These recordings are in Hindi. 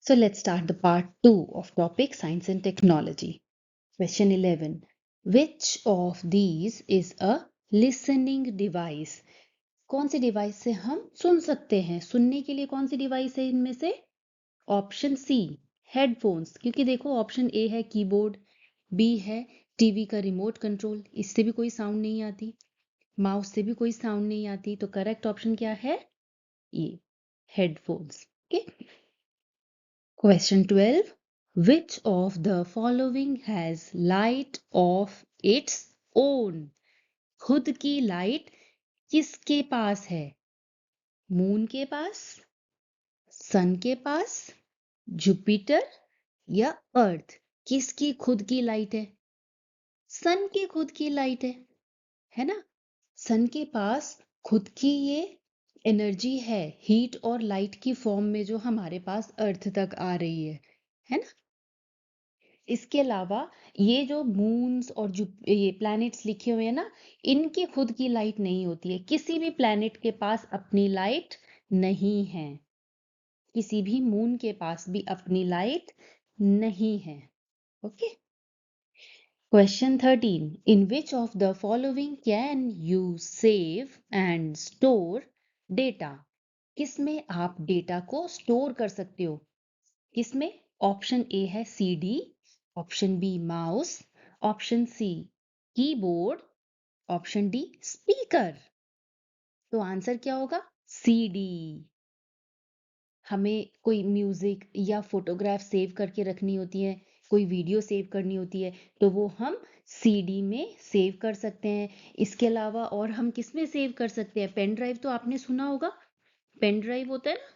So let's start the part 2 of topic science and technology. Question 11. Which of these is a listening device? कौन सी डिवाइस से हम सुन सकते हैं? सुनने के लिए कौन सी डिवाइस है इनमें से? ऑप्शन सी हेडफोन्स, क्योंकि देखो ऑप्शन ए है कीबोर्ड, बी है टीवी का रिमोट कंट्रोल, इससे भी कोई साउंड नहीं आती, माउस से भी कोई साउंड नहीं आती, तो करेक्ट ऑप्शन क्या है? ये headphones. Okay. Question 12. Which of the following has light of its own? खुद की लाइट किसके पास है? मून के पास, सन के पास, जुपिटर या अर्थ? किसकी खुद की लाइट है? सन की खुद की लाइट है ना? सन के पास खुद की ये एनर्जी है, हीट और लाइट की फॉर्म में, जो हमारे पास अर्थ तक आ रही है ना? इसके अलावा ये जो मून्स और जो ये प्लैनेट्स लिखे हुए हैं ना, इनकी खुद की लाइट नहीं होती है। किसी भी प्लैनेट के पास अपनी लाइट नहीं है, किसी भी मून के पास भी अपनी लाइट नहीं है। Okay. Question 13. In which of the following can you save and store data? किसमें आप डेटा को स्टोर कर सकते हो? किसमें? ऑप्शन ए है CD, option B mouse, option C keyboard, option D speaker. तो आंसर क्या होगा? सीडी। हमें कोई म्यूजिक या फोटोग्राफ सेव करके रखनी होती है, कोई वीडियो सेव करनी होती है, तो वो हम सीडी में सेव कर सकते हैं। इसके अलावा और हम किस में सेव कर सकते हैं? पेन ड्राइव तो आपने सुना होगा, पेन ड्राइव होता है ना,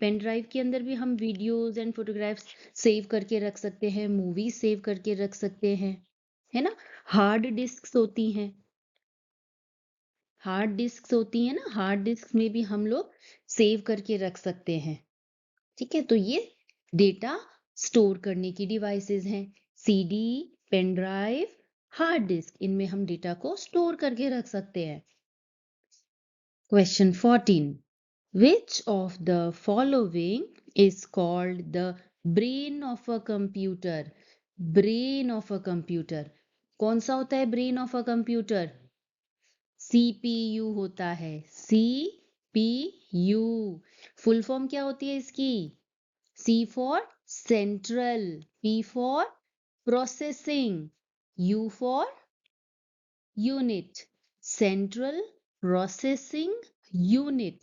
पेन ड्राइव के अंदर भी हम वीडियोस एंड फोटोग्राफ्स सेव करके रख सकते हैं, मूवीज सेव करके रख सकते हैं, है ना? हार्ड डिस्क होती हैं, हार्ड डिस्क होती है ना, हार्ड डिस्क में भी हम लोग सेव करके रख सकते हैं। ठीक है, तो ये डेटा स्टोर करने की डिवाइसेस हैं। CD, pen drive, hard disk, इनमें हम डेटा को स्टोर करके रख सकते हैं। Question 14. Which of the following is called the brain of a computer? Brain of a computer. कौन सा होता है brain of a computer? CPU होता है। CPU फुल फॉर्म क्या होती है इसकी? C for central, P for processing, U for unit. Central Processing Unit.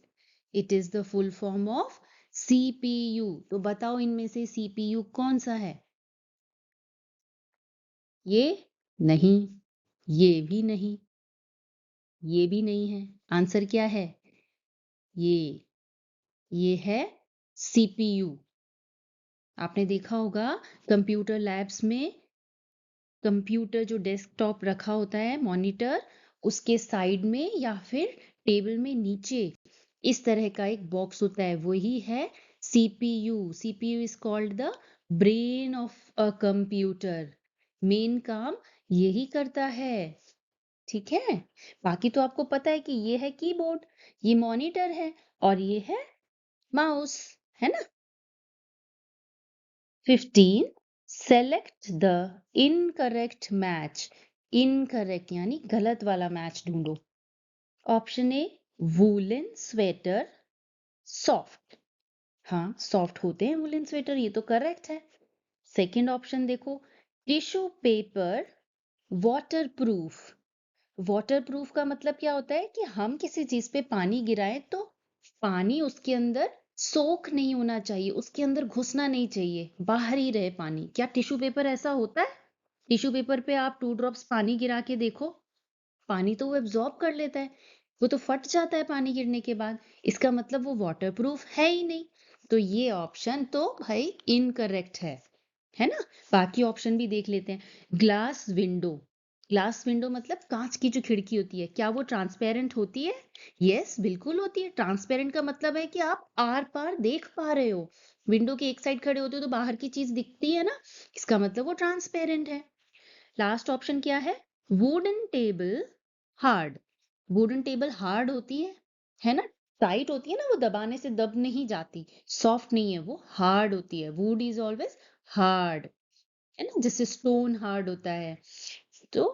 It is the full form of CPU. तो बताओ इनमें से CPU कौन सा है? ये नहीं, ये भी नहीं, ये भी नहीं है। आंसर क्या है? ये है CPU। आपने देखा होगा कंप्यूटर लैब्स में, कंप्यूटर जो डेस्कटॉप रखा होता है, मॉनिटर, उसके साइड में या फिर टेबल में नीचे इस तरह का एक बॉक्स होता है, वही है CPU। CPU is called the brain of a computer. Main काम यही करता है। ठीक है, बाकी तो आपको पता है कि ये है कीबोर्ड, ये मॉनिटर है और ये है माउस, है ना? 15. Select the incorrect match. Incorrect यानी गलत वाला मैच ढूंढो। Option A woollen sweater, soft. हाँ, सॉफ्ट होते हैं वूलन स्वेटर, ये तो करेक्ट है। सेकंड ऑप्शन देखो, टिश्यू पेपर वाटरप्रूफ। वाटरप्रूफ का मतलब क्या होता है कि हम किसी चीज पे पानी गिराएं तो पानी उसके अंदर सोख नहीं होना चाहिए, उसके अंदर घुसना नहीं चाहिए, बाहर ही रहे पानी। क्या टिश्यू पेपर ऐसा होता है? टिश्यू पेपर पे आप 2 ड्रॉप्स पानी गिरा के देखो, पानी तो वो एब्जॉर्ब कर लेता है, वो तो फट जाता है पानी गिरने के बाद। इसका मतलब वो वाटरप्रूफ है ही नहीं। तो ये ऑप्शन तो भाई इनकरेक्ट है ना? बाकी ऑप्शन भी देख लेते हैं। ग्लास विंडो, ग्लास विंडो मतलब कांच की जो खिड़की होती है, क्या वो ट्रांसपेरेंट होती है? यस, बिल्कुल होती है। ट्रांसपेरेंट का मतलब है कि आप आर पार देख पा रहे हो। विंडो के एक साइड खड़े होते हो तो बाहर की चीज दिखती है ना, इसका मतलब वो ट्रांसपेरेंट है। लास्ट ऑप्शन क्या है? Wooden table hard. Wooden table hard होती है ना? टाइट होती है ना, वो दबाने से दब नहीं जाती, सॉफ्ट नहीं है, वो हार्ड होती है। वुड इज ऑलवेज हार्ड, है ना, जैसे स्टोन हार्ड होता है, तो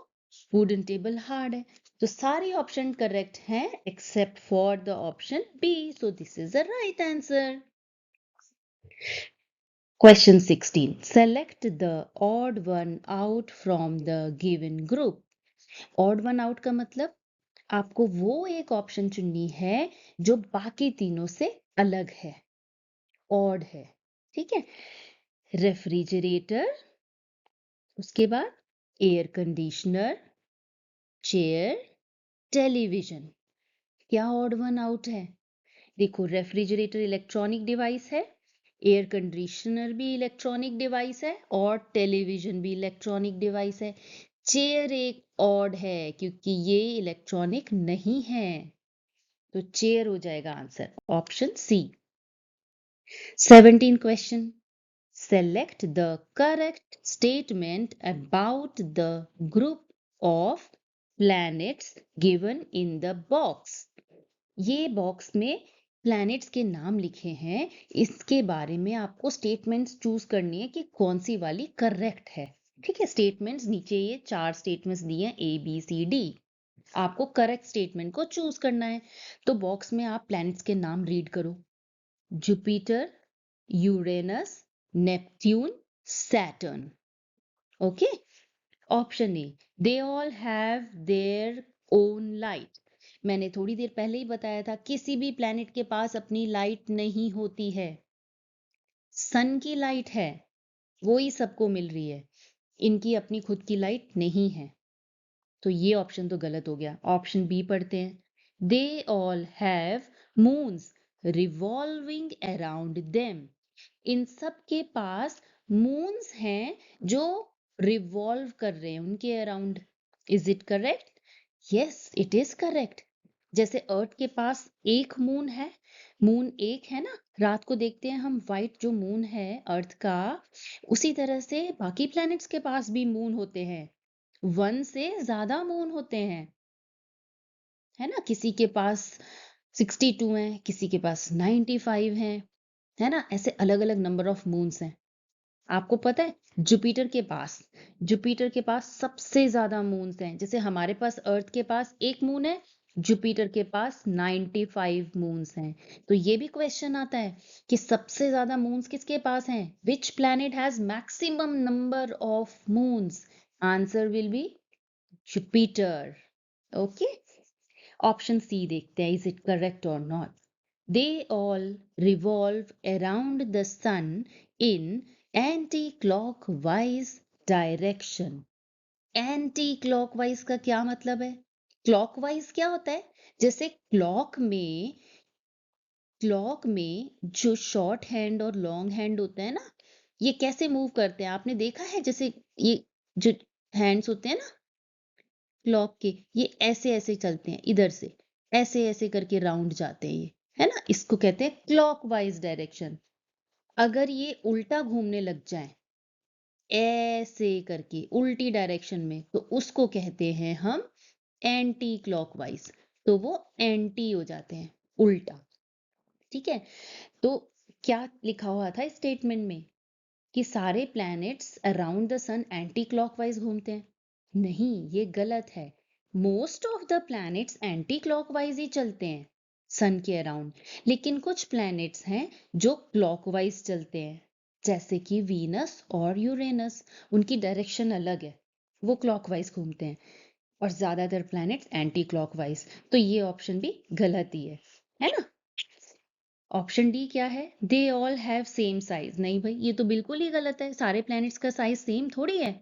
वुडन टेबल हार्ड है। तो सारे ऑप्शन करेक्ट हैं except for the option B, so this is the right answer. Question 16. Select the odd one out from the given group. Odd one out का मतलब आपको वो एक ऑप्शन चुननी है जो बाकी तीनों से अलग है, ऑड है, ठीक है। रेफ्रिजरेटर, उसके बाद एयर कंडीशनर, चेयर, टेलीविजन। क्या ऑड वन आउट है? देखो, रेफ्रिजरेटर इलेक्ट्रॉनिक डिवाइस है, एयर कंडीशनर भी इलेक्ट्रॉनिक डिवाइस है, और टेलीविजन भी इलेक्ट्रॉनिक डिवाइस है। चेयर एक ऑड है क्योंकि ये इलेक्ट्रॉनिक नहीं है, तो चेयर हो जाएगा answer, option C. 17 question. Select the correct statement about the group of planets given in the box. ये बॉक्स में प्लैनेट्स के नाम लिखे हैं, इसके बारे में आपको स्टेटमेंट्स चूज करनी है कि कौन सी वाली करेक्ट है, ठीक है। स्टेटमेंट्स नीचे ये 4 स्टेटमेंट्स दिए हैं ए बी सी डी, आपको करेक्ट स्टेटमेंट को चूज करना है। तो बॉक्स में आप प्लैनेट्स के नाम रीड करो, Jupiter, Uranus, Neptune, Saturn. Okay, option A, they all have their own light. मैंने थोड़ी देर पहले ही बताया था किसी भी प्लैनेट के पास अपनी लाइट नहीं होती है, सन की लाइट है, वो ही सबको मिल रही है, इनकी अपनी खुद की लाइट नहीं है। तो ये ऑप्शन तो गलत हो गया। ऑप्शन बी पढ़ते हैं, they all have moons revolving around them. इन सब के पास मून्स हैं जो रिवॉल्व कर रहे हैं उनके around. Is it correct? Yes, it is correct. जैसे अर्थ के पास एक मून है, मून एक है ना, रात को देखते हैं हम वाइट जो मून है अर्थ का, उसी तरह से बाकी प्लैनेट्स के पास भी मून होते हैं, 1 से ज्यादा मून होते हैं, है ना। किसी के पास 62 है, किसी के पास 95 है ना, ऐसे अलग अलग नंबर ऑफ मून्स हैं। आपको पता है जुपिटर के पास सबसे ज्यादा मून्स हैं। जैसे हमारे पास अर्थ के पास एक मून है, जुपिटर के पास 95 मून्स हैं। तो ये भी क्वेश्चन आता है कि सबसे ज्यादा मून्स किसके पास हैं, which planet has maximum number of moons? Answer will be Jupiter. Okay, option C देखते हैं, is it correct or not. They all revolve around the sun in anti clockwise direction. Anti clockwise का क्या मतलब है? क्लॉकवाइज क्या होता है? जैसे क्लॉक में जो शॉर्ट हैंड और लॉन्ग हैंड होता है ना, ये कैसे मूव करते हैं आपने देखा है? जैसे ये जो हैंड्स होते हैं ना क्लॉक के, ये ऐसे ऐसे चलते हैं, इधर से ऐसे ऐसे करके राउंड जाते हैं, ये है ना, इसको कहते हैं क्लॉकवाइज डायरेक्शन। अगर ये उल्टा घूमने लग जाए ऐसे करके उल्टी डायरेक्शन में, तो उसको कहते हैं हम एंटी क्लॉकवाइज। तो वो एंटी हो जाते हैं, उल्टा, ठीक है। तो क्या लिखा हुआ था स्टेटमेंट में कि सारे planets around the sun anti clockwise घूमते हैं? नहीं, ये गलत है। Most of the planets anti clockwise ही चलते हैं सन के अराउंड, लेकिन कुछ प्लैनेट्स हैं जो क्लॉकवाइज चलते हैं, जैसे कि वीनस और यूरेनस। उनकी डायरेक्शन अलग है, वो क्लॉकवाइज घूमते हैं, और ज्यादातर प्लैनेट्स एंटी क्लॉकवाइज। तो ये ऑप्शन भी गलत ही है ना। ऑप्शन डी क्या है, दे ऑल हैव सेम साइज? नहीं भाई, ये तो बिल्कुल ही गलत है, सारे प्लैनेट्स का साइज सेम थोड़ी है।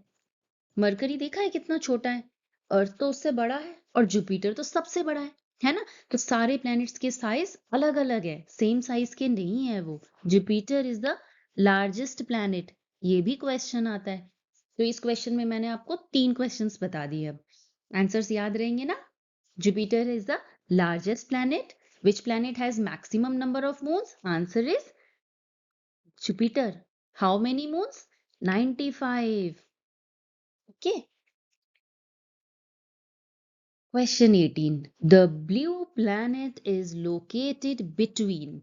मरकरी देखा है कितना छोटा है, अर्थ तो उससे बड़ा है, और जुपिटर तो सबसे बड़ा है ना। तो सारे प्लैनेट्स के साइज अलग अलग है, सेम साइज के नहीं है वो। Jupiter is the largest planet, ये भी क्वेश्चन आता है। तो इस क्वेश्चन में मैंने आपको 3 क्वेश्चंस बता दिए, अब आंसर्स याद रहेंगे ना। Jupiter is the largest planet. Which planet has maximum number of moons? Answer is Jupiter. How many moons? 95. Okay. Question 18. The blue planet is located between.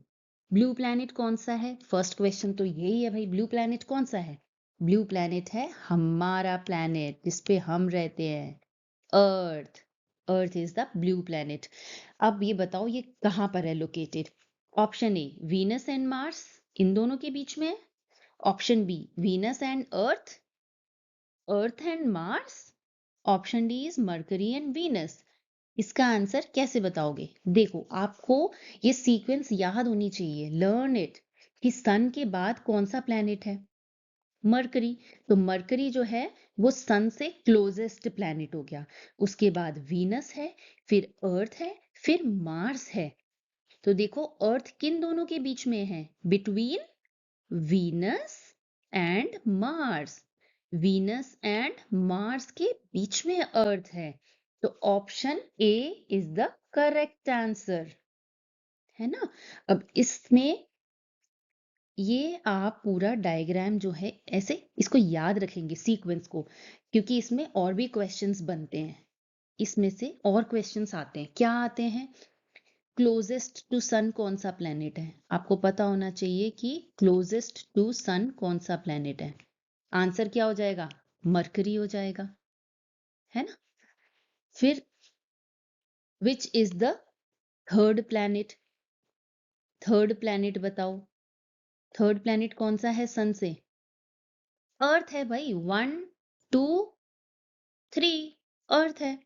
Blue planet कौन सा है? फर्स्ट क्वेश्चन तो यही है भाई, ब्लू प्लैनेट कौन सा है? ब्लू प्लैनेट है हमारा प्लैनेट जिसपे हम रहते हैं, Earth. Earth is the blue planet. अब ये बताओ ये कहाँ पर है located? Option A Venus and Mars, इन दोनों के बीच में है। Option B Venus and Earth, Earth and Mars. Option D is Mercury and Venus. इसका आंसर कैसे बताओगे? देखो आपको ये सीक्वेंस याद होनी चाहिए, लर्न इट, कि सन के बाद कौन सा प्लैनेट है? मरकरी। तो मरकरी जो है वो सन से क्लोजेस्ट प्लैनेट हो गया। उसके बाद वीनस है, फिर अर्थ है, फिर मार्स है। तो देखो अर्थ किन दोनों के बीच में है? Between Venus and Mars. Venus and Mars के बीच में अर्थ है। तो option A is the correct answer, है ना। अब इसमें ये आप पूरा डायग्राम जो है ऐसे इसको याद रखेंगे सीक्वेंस को, क्योंकि इसमें और भी क्वेश्चंस बनते हैं। इसमें से और क्वेश्चंस आते हैं, क्या आते हैं? क्लोजेस्ट टू सन कौन सा प्लेनेट है? आपको पता होना चाहिए कि क्लोजेस्ट टू सन कौन सा प्लेनेट है। आंसर क्या हो जाएगा? मरकरी हो जाएगा, है ना। फिर which is the third planet? Third planet बताओ, थर्ड प्लैनेट कौन सा है सन से? अर्थ है भाई, 1 2 3 अर्थ है।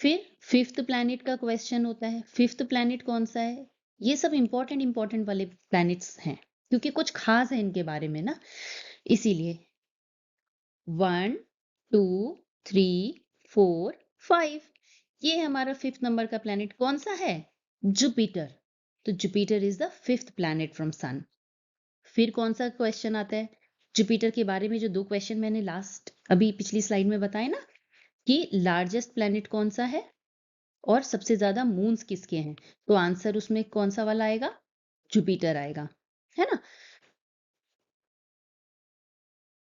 फिर फिफ्थ प्लैनेट का क्वेश्चन होता है, फिफ्थ प्लैनेट कौन सा है? ये सब इंपॉर्टेंट इंपॉर्टेंट वाले प्लैनेट्स हैं, क्योंकि कुछ खास है इनके बारे में ना, इसीलिए। 1 2 3 4 5, ये हमारा फिफ्थ नंबर का प्लैनेट कौन सा है? जुपिटर। तो Jupiter is the fifth planet from sun. फिर कौन सा क्वेश्चन आता है जुपिटर के बारे में? जो दो क्वेश्चन मैंने लास्ट अभी पिछली स्लाइड में बताए ना, कि लार्जेस्ट प्लैनेट कौन सा है और सबसे ज्यादा मून्स किसके हैं, तो आंसर उसमें कौन सा वाला आएगा? जुपिटर आएगा, है ना।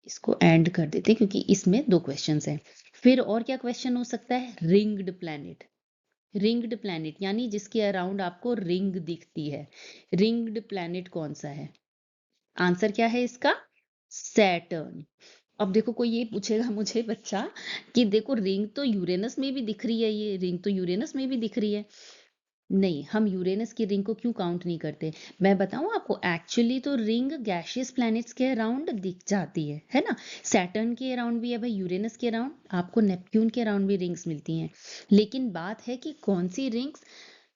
इसको एंड कर देते हैं क्योंकि इसमें दो क्वेश्चंस हैं। फिर और क्या क्वेश्चन हो सकता है? Ringed planet. रिंग्ड प्लैनेट यानी जिसके अराउंड आपको रिंग दिखती है, रिंग्ड प्लैनेट कौन सा है? आंसर क्या है इसका? सैटर्न। अब देखो कोई ये पूछेगा मुझे बच्चा कि देखो रिंग तो यूरेनस में भी दिख रही है, ये रिंग तो यूरेनस में भी दिख रही है। नहीं, हम यूरेनस की रिंग को क्यों काउंट नहीं करते? मैं बताऊं आपको, एक्चुअली तो रिंग गैशियस प्लैनेट्स के अराउंड दिख जाती है ना। सैटर्न के अराउंड भी है भाई, यूरेनस के अराउंड, आपको नेपट्यून के अराउंड भी रिंग्स मिलती हैं। लेकिन बात है कि कौन सी रिंग्स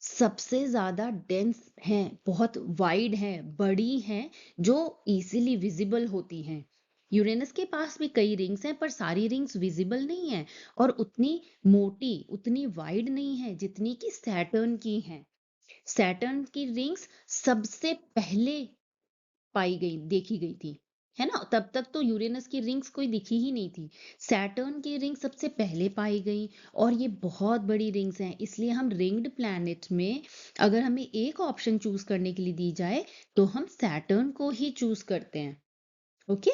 सबसे ज्यादा डेंस हैं, बहुत वाइड हैं, बड़ी हैं, जो इजीली विजिबल होती हैं। यूरेनस के पास भी कई रिंग्स हैं, पर सारी रिंग्स विजिबल नहीं है और उतनी मोटी, उतनी वाइड नहीं है जितनी कि सैटर्न की हैं। सैटर्न की रिंग्स सबसे पहले पाई गई, देखी गई थी, है ना। तब तक तो यूरेनस की रिंग्स कोई दिखी ही नहीं थी। सैटर्न की रिंग सबसे पहले पाई गई और ये बहुत बड़ी रिंग्स हैं, इसलिए हम रिंग्ड प्लैनेट में अगर हमें एक ऑप्शन चूज करने के लिए दी जाए तो हम सैटर्न को ही चूज करते हैं। ओके,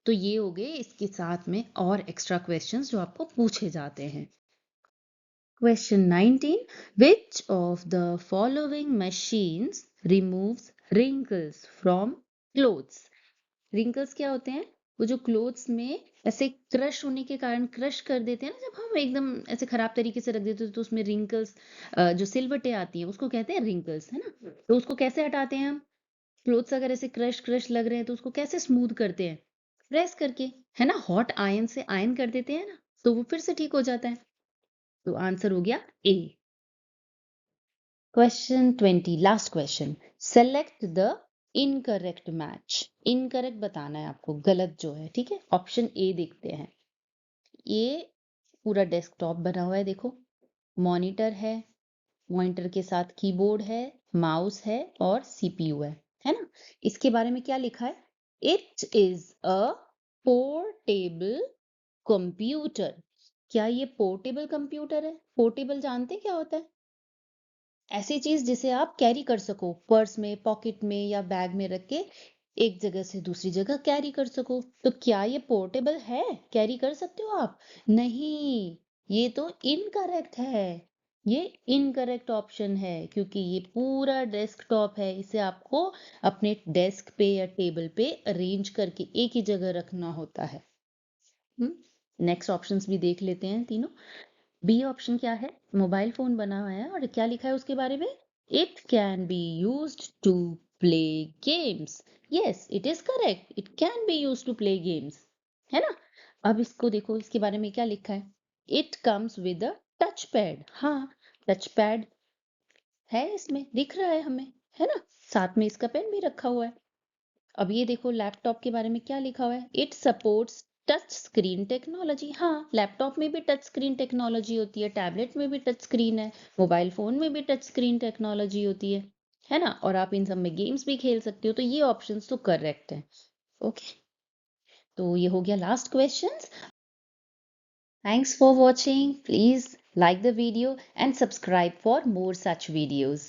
तो ये हो गए इसके साथ में और एक्स्ट्रा क्वेश्चंस जो आपको पूछे जाते हैं। Question 19. Which of the following machines removes wrinkles from clothes? Wrinkles क्या होते हैं? वो जो क्लोथ्स में ऐसे क्रश होने के कारण क्रश कर देते हैं ना, जब हम एकदम ऐसे खराब तरीके से रख देते हैं तो उसमें रिंकल्स, जो सिलवटें आती हैं उसको कहते हैं रिंकल्स, है ना। तो उसको कैसे हटाते हैं हम? क्लोथ्स अगर ऐसे क्रश क्रश लग रहे हैं तो उसको कैसे स्मूथ करते हैं? प्रेस करके, है ना। हॉट आयन से आयन कर देते हैं ना, तो वो फिर से ठीक हो जाता है। तो आंसर हो गया A. Question 20, last question. Select the incorrect match. Incorrect बताना है आपको, गलत जो है, ठीक है। ऑप्शन ए देखते हैं। ये पूरा डेस्कटॉप बना हुआ है, देखो, मॉनिटर है के साथ कीबोर्ड है, माउस है और सीपीयू है ना। इसके बारे में क्या लिखा है? It is a portable computer. क्या ये पोर्टेबल कंप्यूटर है? पोर्टेबल जानते क्या होता है? ऐसी चीज जिसे आप कैरी कर सको, पर्स में, पॉकेट में या बैग में रख के एक जगह से दूसरी जगह कैरी कर सको। तो क्या ये पोर्टेबल है? कैरी कर सकते हो आप? नहीं, ये तो इनकरेक्ट है, ये इनकरेक्ट ऑप्शन है, क्योंकि ये पूरा डेस्कटॉप है, इसे आपको अपने डेस्क पे या टेबल पे अरेंज करके एक ही जगह रखना होता है। नेक्स्ट ऑप्शंस भी देख लेते हैं तीनों। बी ऑप्शन क्या है? मोबाइल फोन बना हुआ है और क्या लिखा है उसके बारे में? It can be used to play games. Yes, it is correct, it can be used to play games, है ना? अब इसको देखो, इसके बारे में क्या लिखा है? It comes with a touch pad. हाँ, टच पैड है, इसमें दिख रहा है हमें, है ना? साथ में इसका पेन भी रखा हुआ है। अब ये देखो लैपटॉप के बारे में क्या लिखा हुआ है? It supports touch screen technology. हाँ, लैपटॉप में भी टच स्क्रीन टेक्नोलॉजी होती है, टैबलेट में भी टच स्क्रीन है, मोबाइल फोन में भी टच स्क्रीन टेक्नोलॉजी होती है ना? और आप इन सब में गेम्स भी खेल सकते हो, तो ये ऑप्शंस तो करेक्ट है। ओके, तो ये हो गया last question. Thanks for watching, please like the video and subscribe for more such videos.